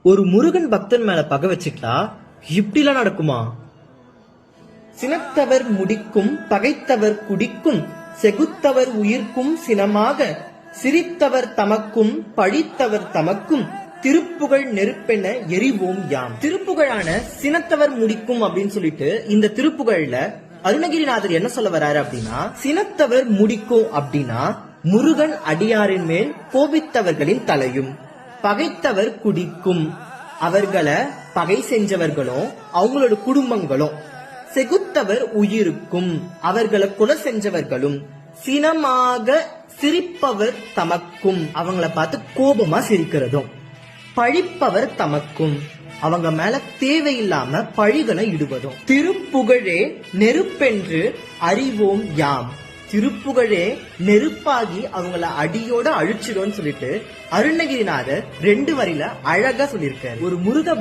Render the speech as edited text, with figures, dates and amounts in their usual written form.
ஒரு முருகன் பக்தன் மேல பகை வச்சுட்டா இப்படிலாம் நடக்குமா? சினத்தவர் முடிக்கும் பகைத்தவர் குடிக்கும் செகுத்தவர் உயிர்க்கும் சினமாக சிரித்தவர் தமக்கும் பழித்தவர் தமக்கும் திருப்புகழ் நெருப்பென எரிவோம் யாம். திருப்புகழான சினத்தவர் முடிக்கும் அப்படின்னு சொல்லிட்டு இந்த திருப்புகழ்ல அருணகிரிநாதர் என்ன சொல்ல வர்றாரு அப்படின்னா, சினத்தவர் முடிக்கும் அப்படின்னா முருகன் அடியாரின் மேல் கோபித்தவர்களின் தலையும், பகைத்தவர் குடிக்கும் அவர்களை பகை செஞ்சவர்களும் அவங்களோட குடும்பங்களும், செகுத்தவர் உயிருக்கும் அவர்களை கொலை செஞ்சவர்களும், சினமாக சிரிப்பவர் தமக்கும் அவங்கள பார்த்து கோபமா சிரிக்கிறதும், பழிப்பவர் தமக்கும் அவங்க மேல தேவையில்லாம பழிகளை இடுவதும். திருப்புகழே நெருப்பென்று அறிவோம் யாம். திருப்புகழே நெருப்பாகி அவங்கள அடியோட அழிச்சிடும் சொல்லிட்டு அருணகிரிநாதர் 2 வரியில அழகா சொல்லியிருக்காரு. ஒரு முருக